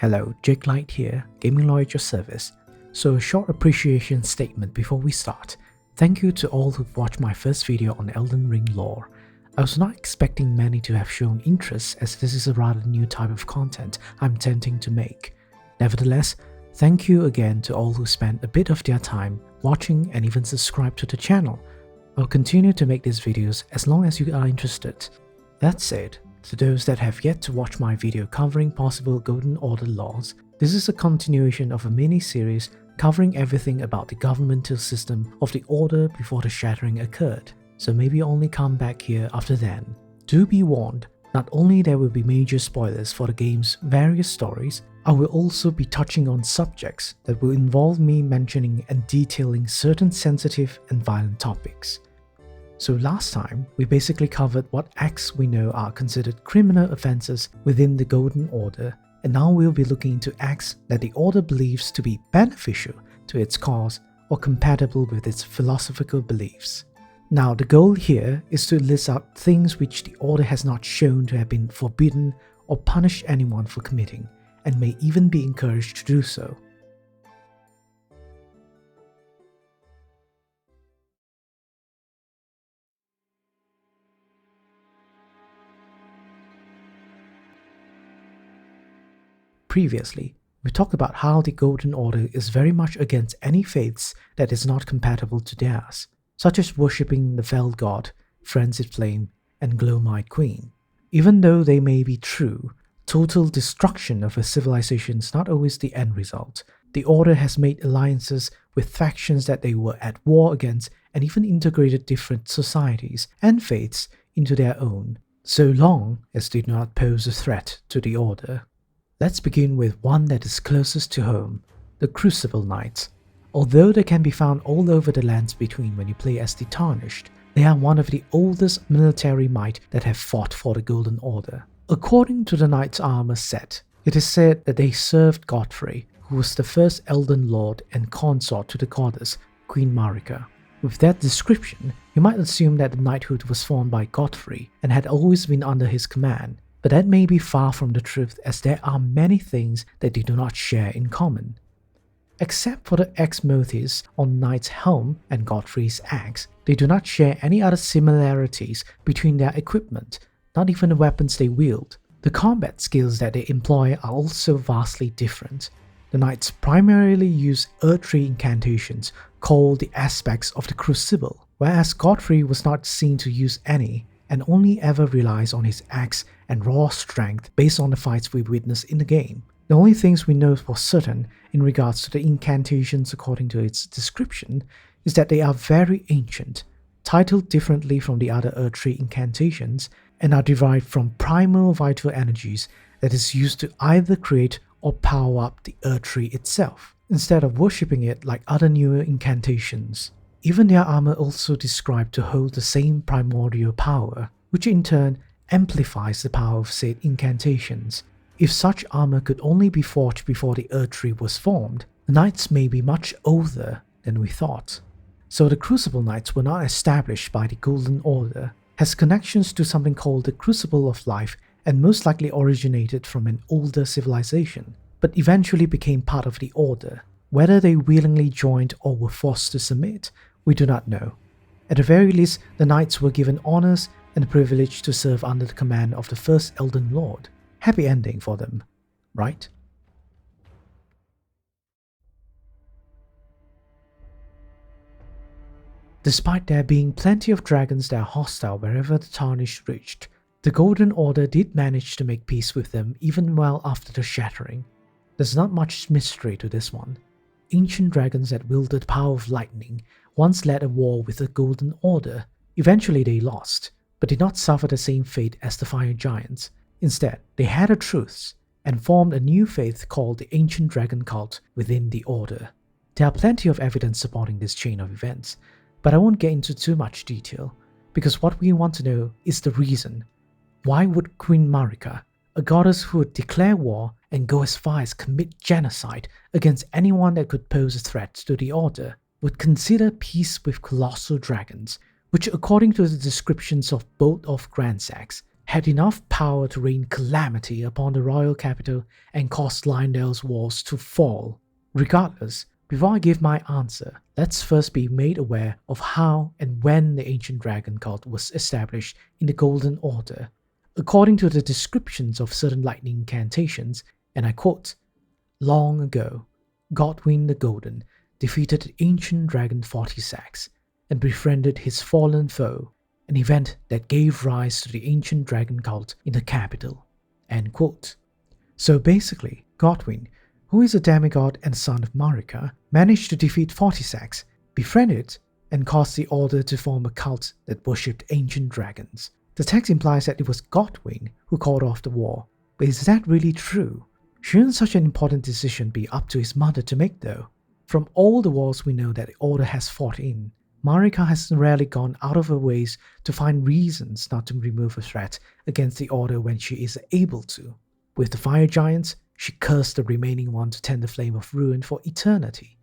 Hello, Jake Light here, Gaming Lawyer at your service. So a short appreciation statement before we start. Thank you to all who've watched my first video on Elden Ring lore. I was not expecting many to have shown interest as this is a rather new type of content I'm attempting to make. Nevertheless, thank you again to all who spent a bit of their time watching and even subscribe to the channel. I'll continue to make these videos as long as you are interested. That said, to those that have yet to watch my video covering possible Golden Order laws, this is a continuation of a mini-series covering everything about the governmental system of the Order before the shattering occurred, so maybe only come back here after then. Do be warned, not only there will be major spoilers for the game's various stories, I will also be touching on subjects that will involve me mentioning and detailing certain sensitive and violent topics. So last time, we basically covered what acts we know are considered criminal offenses within the Golden Order, and now we'll be looking into acts that the Order believes to be beneficial to its cause or compatible with its philosophical beliefs. Now the goal here is to list out things which the Order has not shown to have been forbidden or punished anyone for committing, and may even be encouraged to do so. Previously, we talked about how the Golden Order is very much against any faiths that is not compatible to theirs, such as worshipping the Fell God, Frenzied Flame, and Glowmite Queen. Even though they may be true, total destruction of a civilization is not always the end result. The Order has made alliances with factions that they were at war against and even integrated different societies and faiths into their own, so long as they do not pose a threat to the Order. Let's begin with one that is closest to home, the Crucible Knights. Although they can be found all over the lands between when you play as the Tarnished, they are one of the oldest military might that have fought for the Golden Order. According to the Knight's armor set, it is said that they served Godfrey, who was the first Elden Lord and consort to the goddess, Queen Marika. With that description, you might assume that the knighthood was formed by Godfrey and had always been under his command. But that may be far from the truth, as there are many things that they do not share in common. Except for the X-Mothis on Knight's helm and Godfrey's axe, they do not share any other similarities between their equipment, not even the weapons they wield. The combat skills that they employ are also vastly different. The Knights primarily use earthly incantations called the aspects of the Crucible, whereas Godfrey was not seen to use any, and only ever relies on his axe and raw strength based on the fights we witness in the game. The only things we know for certain in regards to the incantations according to its description is that they are very ancient, titled differently from the other earthly incantations, and are derived from primal vital energies that is used to either create or power up the earthly itself, instead of worshipping it like other newer incantations. Even their armor also described to hold the same primordial power, which in turn amplifies the power of said incantations. If such armor could only be forged before the Earthtree was formed, the Knights may be much older than we thought. So the Crucible Knights were not established by the Golden Order, has connections to something called the Crucible of Life, and most likely originated from an older civilization, but eventually became part of the Order. Whether they willingly joined or were forced to submit, we do not know. At the very least, the Knights were given honors and the privilege to serve under the command of the first Elden Lord. Happy ending for them, right? Despite there being plenty of dragons that are hostile wherever the Tarnished reached, the Golden Order did manage to make peace with them even well after the shattering. There's not much mystery to this one. Ancient dragons that wielded the power of lightning once led a war with the Golden Order. Eventually they lost, but did not suffer the same fate as the Fire Giants. Instead, they had a truce and formed a new faith called the Ancient Dragon Cult within the Order. There are plenty of evidence supporting this chain of events, but I won't get into too much detail, because what we want to know is the reason. Why would Queen Marika, a goddess who would declare war and go as far as commit genocide against anyone that could pose a threat to the Order, would consider peace with colossal dragons, which according to the descriptions of both of Grandsax, had enough power to rain calamity upon the royal capital and cause Lionel's walls to fall. Regardless, before I give my answer, let's first be made aware of how and when the ancient dragon cult was established in the Golden Order. According to the descriptions of certain lightning incantations, and I quote, "Long ago, Godwyn the Golden defeated the ancient dragon Fortisax and befriended his fallen foe, an event that gave rise to the ancient dragon cult in the capital." End quote. So basically, Godwyn, who is a demigod and son of Marika, managed to defeat Fortisax, befriend it, and cause the Order to form a cult that worshipped ancient dragons. The text implies that it was Godwyn who called off the war, but is that really true? Shouldn't such an important decision be up to his mother to make though? From all the wars we know that the Order has fought in, Marika has rarely gone out of her ways to find reasons not to remove a threat against the Order when she is able to. With the Fire Giants, she cursed the remaining one to tend the flame of ruin for eternity.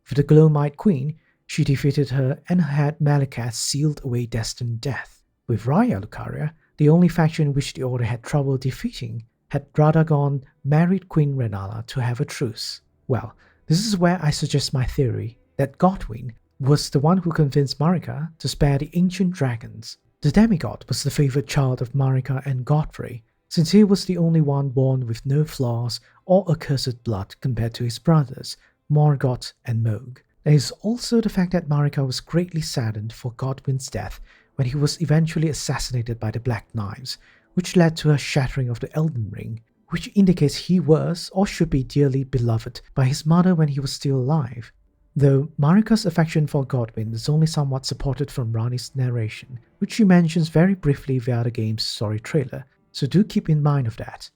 With the Glowmite Queen, she defeated her and had Malekath sealed away destined death. With Raya Lucaria, the only faction which the Order had trouble defeating, had Radagon married Queen Renala to have a truce. Well, this is where I suggest my theory that Godwyn was the one who convinced Marika to spare the ancient dragons. The demigod was the favorite child of Marika and Godfrey, since he was the only one born with no flaws or accursed blood compared to his brothers, Morgoth and Mohg. There is also the fact that Marika was greatly saddened for Godwyn's death when he was eventually assassinated by the Black Knives, which led to a shattering of the Elden Ring, which indicates he was or should be dearly beloved by his mother when he was still alive. Though Marika's affection for Godwyn is only somewhat supported from Ranni's narration, which she mentions very briefly via the game's story trailer, so do keep in mind of that.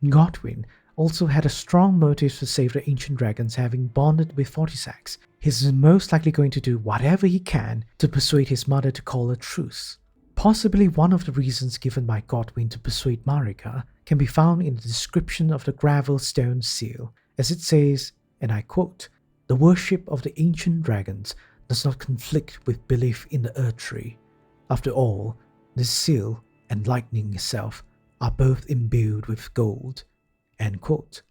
Godwyn also had a strong motive to save the ancient dragons, having bonded with Fortisax. He's most likely going to do whatever he can to persuade his mother to call a truce. Possibly one of the reasons given by Godwyn to persuade Marika can be found in the description of the gravel stone seal, as it says, and I quote, "The worship of the ancient dragons does not conflict with belief in the Earth Tree. After all, this seal and lightning itself are both imbued with gold." End quote.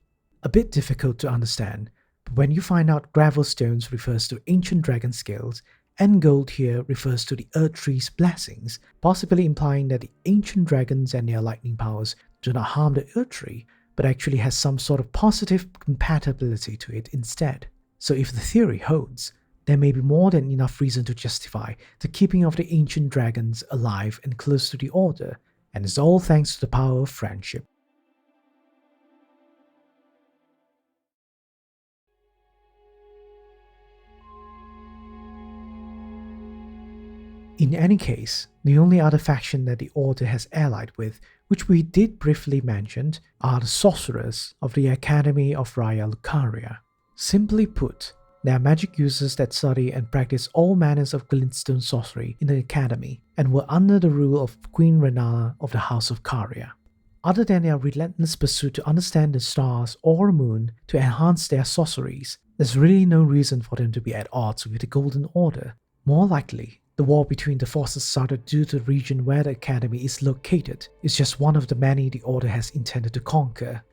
A bit difficult to understand, but when you find out gravel stones refers to ancient dragon scales, and gold here refers to the Earth Tree's blessings, possibly implying that the ancient dragons and their lightning powers do not harm the Earth Tree, but actually has some sort of positive compatibility to it instead. So if the theory holds, there may be more than enough reason to justify the keeping of the ancient dragons alive and close to the Order, and it's all thanks to the power of friendship. In any case, the only other faction that the Order has allied with, which we did briefly mention, are the sorcerers of the Academy of Raya Lucaria. Simply put, they are magic users that study and practice all manners of glintstone sorcery in the Academy, and were under the rule of Queen Renala of the House of Caria. Other than their relentless pursuit to understand the stars or moon to enhance their sorceries, there's really no reason for them to be at odds with the Golden Order. More likely, the war between the forces started due to the region where the Academy is located is just one of the many the Order has intended to conquer.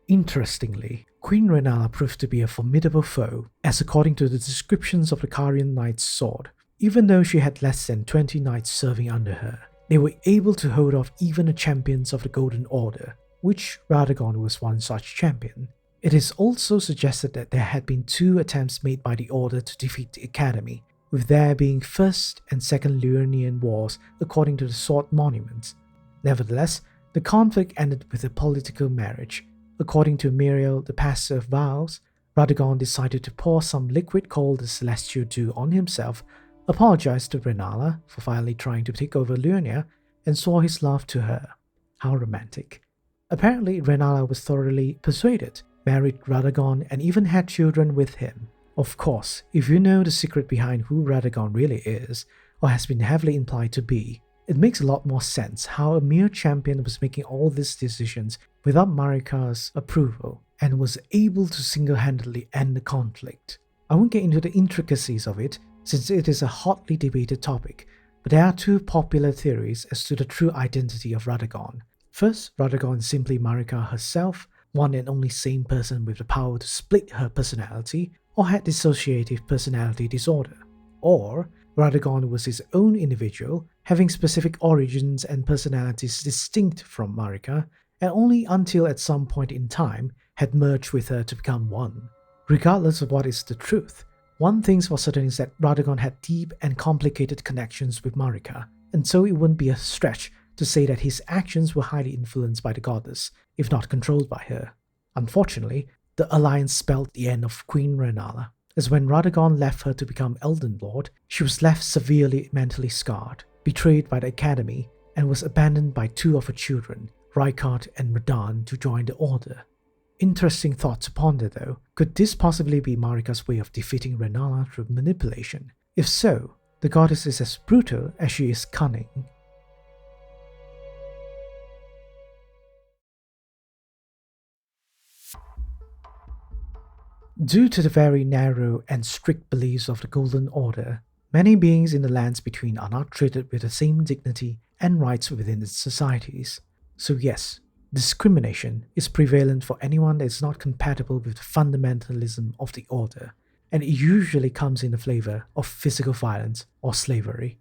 Interestingly, Queen Renala proved to be a formidable foe, as according to the descriptions of the Carian Knight's sword, even though she had less than 20 knights serving under her, they were able to hold off even the champions of the Golden Order, which Radagon was one such champion. It is also suggested that there had been 2 attempts made by the Order to defeat the Academy, with there being First and Second Liurnian Wars according to the Sword Monuments. Nevertheless, the conflict ended with a political marriage. According to Muriel, the Pastor of Vows, Radagon decided to pour some liquid called the Celestial Dew on himself, apologized to Renala for finally trying to take over Liurnia, and swore his love to her. How romantic. Apparently, Renala was thoroughly persuaded, married Radagon, and even had children with him. Of course, if you know the secret behind who Radagon really is, or has been heavily implied to be, it makes a lot more sense how a mere champion was making all these decisions without Marika's approval, and was able to single-handedly end the conflict. I won't get into the intricacies of it, since it is a hotly debated topic, but there are 2 popular theories as to the true identity of Radagon. First, Radagon is simply Marika herself, one and only sane person with the power to split her personality, or had dissociative personality disorder. Or, Radagon was his own individual, having specific origins and personalities distinct from Marika, and only until at some point in time had merged with her to become one. Regardless of what is the truth, one thing for certain is that Radagon had deep and complicated connections with Marika, and so it wouldn't be a stretch to say that his actions were highly influenced by the goddess, if not controlled by her. Unfortunately, the alliance spelled the end of Queen Renala, as when Radagon left her to become Elden Lord, she was left severely mentally scarred, betrayed by the Academy, and was abandoned by two of her children, Rykard and Radahn, to join the Order. Interesting thought to ponder though, could this possibly be Marika's way of defeating Renala through manipulation? If so, the goddess is as brutal as she is cunning. Due to the very narrow and strict beliefs of the Golden Order, many beings in the lands between are not treated with the same dignity and rights within its societies. So yes, discrimination is prevalent for anyone that is not compatible with the fundamentalism of the Order, and it usually comes in the flavor of physical violence or slavery.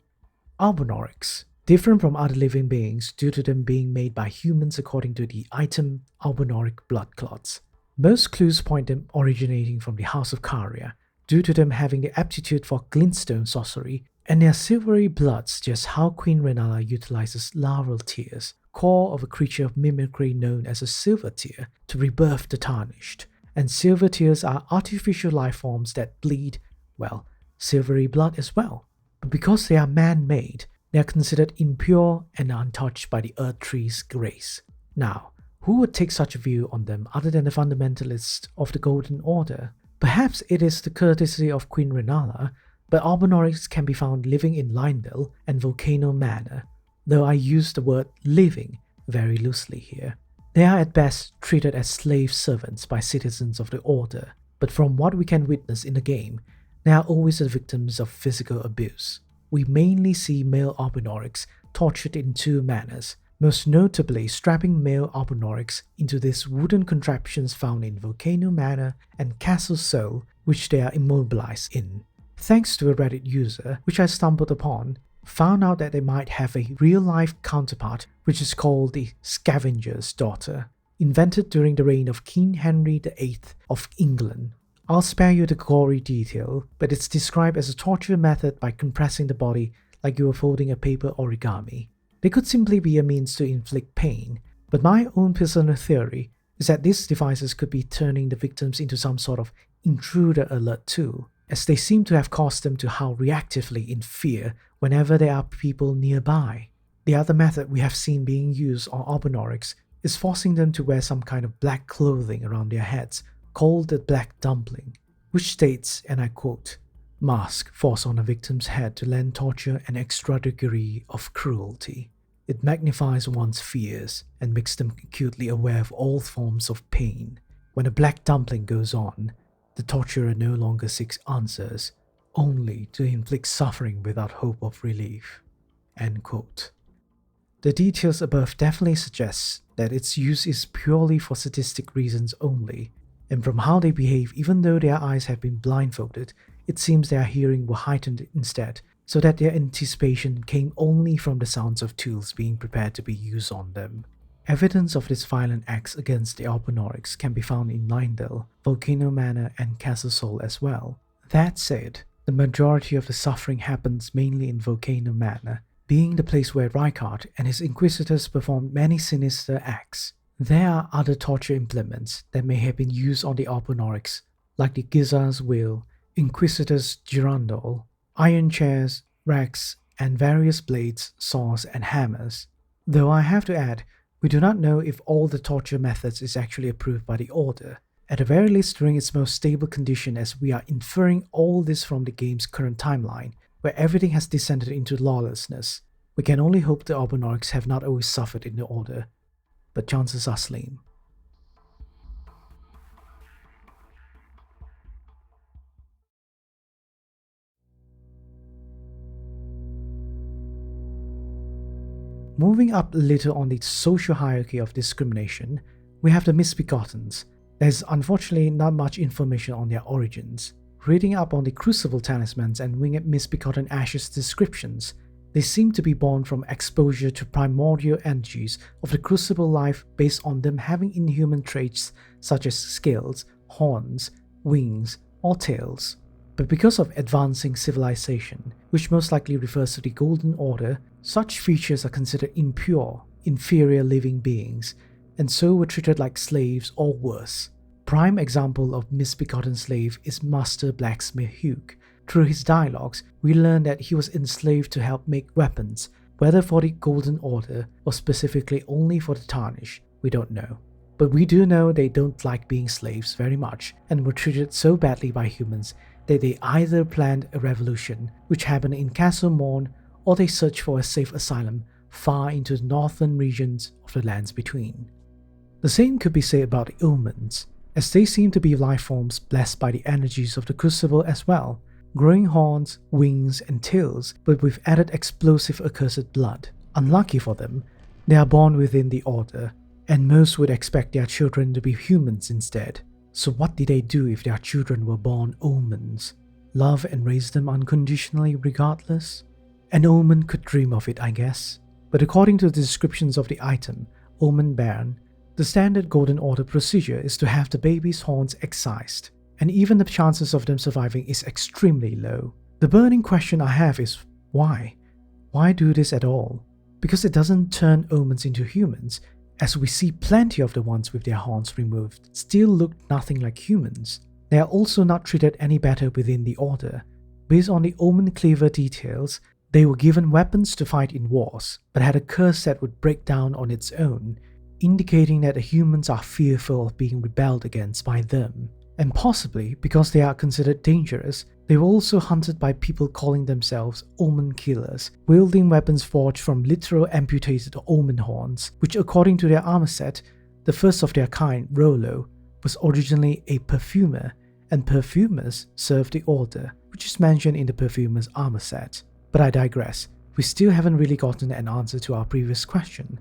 Albinaurics, different from other living beings due to them being made by humans according to the item Albinauric blood clots. Most clues point them originating from the House of Caria, due to them having the aptitude for glintstone sorcery, and their silvery blood suggests how Queen Renala utilizes larval tears, core of a creature of mimicry known as a silver tear, to rebirth the tarnished. And silver tears are artificial life forms that bleed, well, silvery blood as well. But because they are man-made, they are considered impure and untouched by the Earth Tree's grace. Now, who would take such a view on them other than the fundamentalists of the Golden Order? Perhaps it is the courtesy of Queen Renala, but Albinaurics can be found living in Lindell and Volcano Manor, though I use the word living very loosely here. They are at best treated as slave servants by citizens of the Order, but from what we can witness in the game, they are always the victims of physical abuse. We mainly see male Albinaurics tortured in two manners, most notably strapping male Albinaurics into these wooden contraptions found in Volcano Manor and Castle Sol, which they are immobilized in. Thanks to a Reddit user, which I stumbled upon, found out that they might have a real-life counterpart which is called the Scavenger's Daughter, invented during the reign of King Henry VIII of England. I'll spare you the gory detail, but it's described as a torture method by compressing the body like you were folding a paper origami. They could simply be a means to inflict pain, but my own personal theory is that these devices could be turning the victims into some sort of intruder alert too, as they seem to have caused them to howl reactively in fear whenever there are people nearby. The other method we have seen being used on Albinaurics is forcing them to wear some kind of black clothing around their heads, called the Black Dumpling, which states, and I quote, "Mask forced on a victim's head to lend torture an extra degree of cruelty. It magnifies one's fears and makes them acutely aware of all forms of pain. When a black dumpling goes on, the torturer no longer seeks answers, only to inflict suffering without hope of relief." End quote. The details above definitely suggest that its use is purely for sadistic reasons only, and from how they behave, even though their eyes have been blindfolded, it seems their hearing were heightened instead, so that their anticipation came only from the sounds of tools being prepared to be used on them. Evidence of these violent acts against the Albinaurics can be found in Lindell, Volcano Manor, and Castle Sol as well. That said, the majority of the suffering happens mainly in Volcano Manor, being the place where Rykard and his Inquisitors performed many sinister acts. There are other torture implements that may have been used on the Albinaurics, like the Giza's Wheel, Inquisitor's Girandol, iron chairs, racks, and various blades, saws, and hammers. Though I have to add, we do not know if all the torture methods is actually approved by the Order, at the very least during its most stable condition, as we are inferring all this from the game's current timeline, where everything has descended into lawlessness. We can only hope the Albinaurics have not always suffered in the Order, but chances are slim. Moving up a little on the social hierarchy of discrimination, we have the Misbegottens. There's unfortunately not much information on their origins. Reading up on the Crucible Talismans and Winged Misbegotten Ashes descriptions, they seem to be born from exposure to primordial energies of the Crucible life based on them having inhuman traits such as scales, horns, wings, or tails. But because of advancing civilization, which most likely refers to the Golden Order, such features are considered impure, inferior living beings, and so were treated like slaves or worse. Prime example of misbegotten slave is Master Blacksmith Hugh. Through his dialogues, we learn that he was enslaved to help make weapons, whether for the Golden Order or specifically only for the Tarnished, we don't know. But we do know they don't like being slaves very much and were treated so badly by humans that they either planned a revolution, which happened in Castle Morn, or they searched for a safe asylum far into the northern regions of the lands between. The same could be said about the Omens, as they seem to be life forms blessed by the energies of the Crucible as well, growing horns, wings, and tails, but with added explosive accursed blood. Unlucky for them, they are born within the Order, and most would expect their children to be humans instead. So what did they do if their children were born Omens? Love and raise them unconditionally regardless? An Omen could dream of it, I guess. But according to the descriptions of the item, Omen Bairn, the standard Golden Order procedure is to have the baby's horns excised, and even the chances of them surviving is extremely low. The burning question I have is why? Why do this at all? Because it doesn't turn Omens into humans, as we see plenty of the ones with their horns removed still look nothing like humans. They are also not treated any better within the Order. Based on the Omen Cleaver details, they were given weapons to fight in wars, but had a curse that would break down on its own, indicating that the humans are fearful of being rebelled against by them. And possibly because they are considered dangerous, they were also hunted by people calling themselves Omen Killers, wielding weapons forged from literal amputated Omen horns, which according to their armor set, the first of their kind, Rollo, was originally a perfumer, and perfumers served the Order, which is mentioned in the perfumer's armor set. But I digress, we still haven't really gotten an answer to our previous question.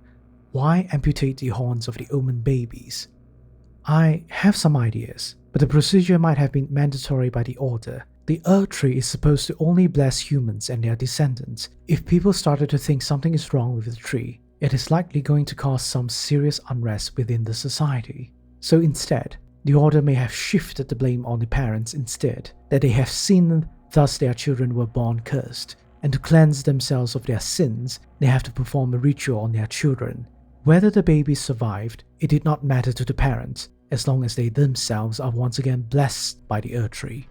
Why amputate the horns of the Omen babies? I have some ideas, but the procedure might have been mandatory by the Order. The Earth Tree is supposed to only bless humans and their descendants. If people started to think something is wrong with the tree, it is likely going to cause some serious unrest within the society. So instead, the Order may have shifted the blame on the parents instead, that they have sinned, thus their children were born cursed, and to cleanse themselves of their sins, they have to perform a ritual on their children. Whether the babies survived, it did not matter to the parents, as long as they themselves are once again blessed by the Earth Tree.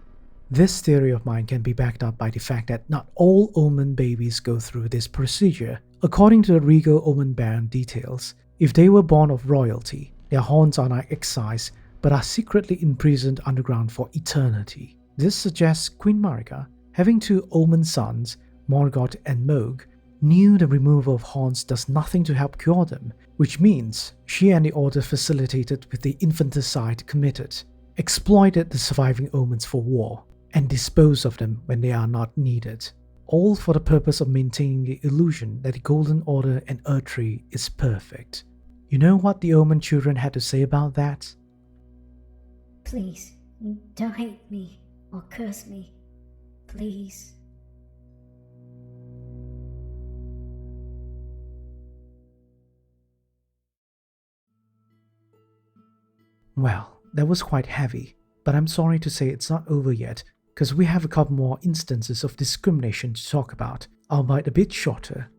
This theory of mine can be backed up by the fact that not all Omen babies go through this procedure. According to the Regal Omen Bairn details, if they were born of royalty, their horns are not excised but are secretly imprisoned underground for eternity. This suggests Queen Marika, having two Omen sons, Morgoth and Mohg, knew the removal of horns does nothing to help cure them, which means she and the Order facilitated with the infanticide committed, exploited the surviving Omens for war, and disposed of them when they are not needed, all for the purpose of maintaining the illusion that the Golden Order and Earth Tree is perfect. You know what the Omen children had to say about that? Please, don't hate me or curse me. Please. Well, that was quite heavy, but I'm sorry to say it's not over yet, because we have a couple more instances of discrimination to talk about, albeit a bit shorter.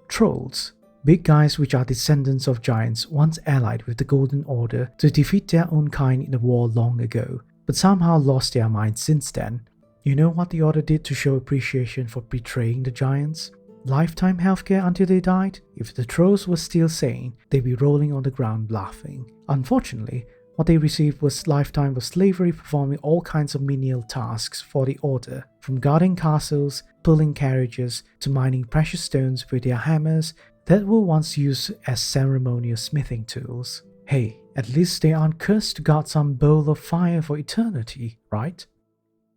Trolls, big guys which are descendants of giants once allied with the Golden Order to defeat their own kind in a war long ago, but somehow lost their minds since then. You know what the Order did to show appreciation for betraying the giants? Lifetime healthcare until they died? If the trolls were still sane, they'd be rolling on the ground laughing. Unfortunately, what they received was lifetime of slavery, performing all kinds of menial tasks for the Order, from guarding castles, pulling carriages, to mining precious stones with their hammers that were once used as ceremonial smithing tools. Hey, at least they aren't cursed to guard some bowl of fire for eternity, right?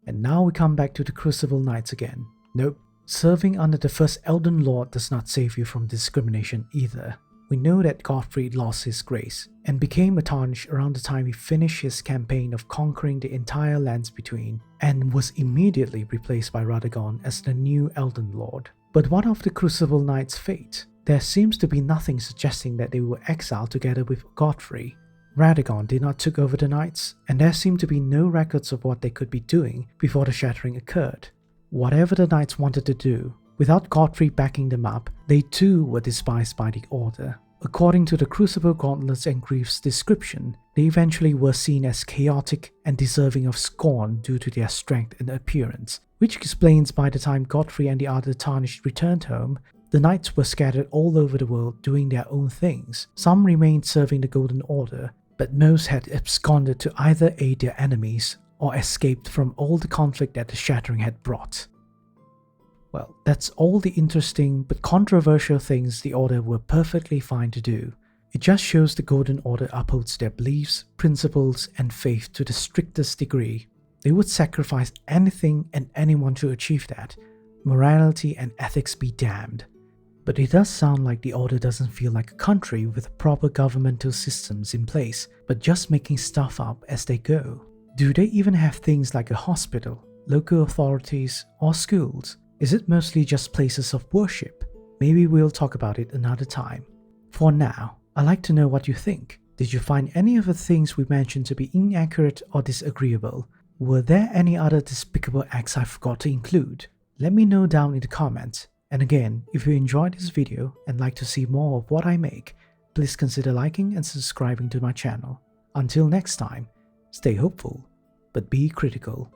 And now we come back to the Crucible Knights again. Nope, Serving under the first Elden Lord does not save you from discrimination either. We know that Godfrey lost his grace and became a tarnish around the time he finished his campaign of conquering the entire lands between, and was immediately replaced by Radagon as the new Elden Lord. But what of the Crucible Knight's fate? There seems to be nothing suggesting that they were exiled together with Godfrey. Radagon did not take over the Knights, and there seemed to be no records of what they could be doing before the shattering occurred. Whatever the Knights wanted to do, without Godfrey backing them up, they too were despised by the Order. According to the Crucible Gauntlets and Grief's description, they eventually were seen as chaotic and deserving of scorn due to their strength and appearance, which explains by the time Godfrey and the other Tarnished returned home, the Knights were scattered all over the world doing their own things. Some remained serving the Golden Order, but most had absconded to either aid their enemies or escaped from all the conflict that the shattering had brought. Well, that's all the interesting but controversial things the Order were perfectly fine to do. It just shows the Golden Order upholds their beliefs, principles, and faith to the strictest degree. They would sacrifice anything and anyone to achieve that. Morality and ethics be damned. But it does sound like the Order doesn't feel like a country with proper governmental systems in place, but just making stuff up as they go. Do they even have things like a hospital, local authorities, or schools? Is it mostly just places of worship? Maybe we'll talk about it another time. For now, I'd like to know what you think. Did you find any of the things we mentioned to be inaccurate or disagreeable? Were there any other despicable acts I forgot to include? Let me know down in the comments. And again, if you enjoyed this video and like to see more of what I make, please consider liking and subscribing to my channel. Until next time, stay hopeful, but be critical.